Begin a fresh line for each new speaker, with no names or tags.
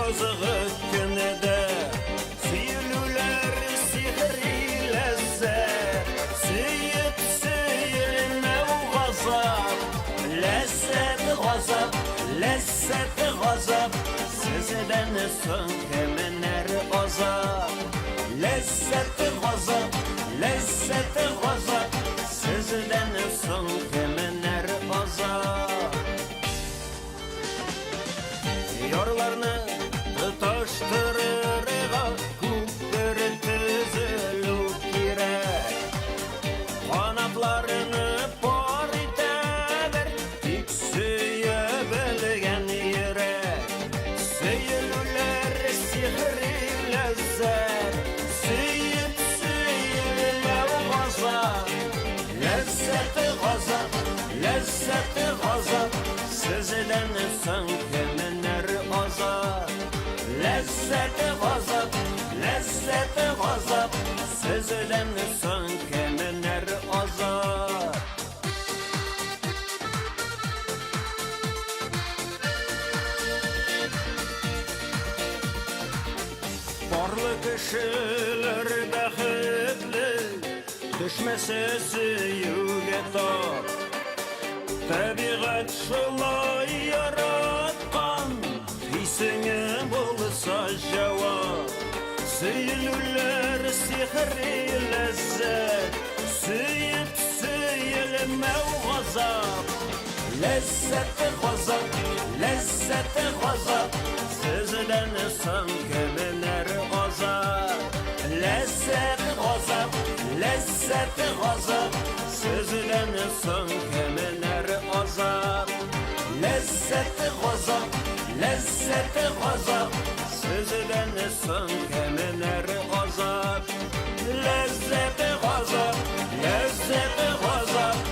bozuk günede Süyülüler sihri lezzet Süyüp süyülme gazap Lezzet gazap, lezzet gazap Sizden son kemenler azap Lezzet gazap, lezzet gazap Sizden son kemenler azap Yorlarını tutaştırır Kupür tüzülü kirek Kanatlarını pariteler Dik suya bölgen yürek Süyülüler sihri lezzet Süyüp süyülme gazap Lezzeti gazap, lezzeti gazap Sizden son kemenler azap Lezzeti gazap, lezzeti gazap Sizden son kemenler azap Barlı kişiler bəxtli Düşmese süyüge tar Təbiqət şulay yaratqan Hisini bulsa cevap Süyülülər sihri lezzet Süyüp süyülme gazap Lezzeti gazap, lezzeti gazap Sizden son kemenler azap Lezzeti gazap, lezzeti gazap Sizden son kemenler azap Lezzeti gazap, lezzeti gazap Sizden son kemenler azap Lezzeti gazap, lezzeti gazap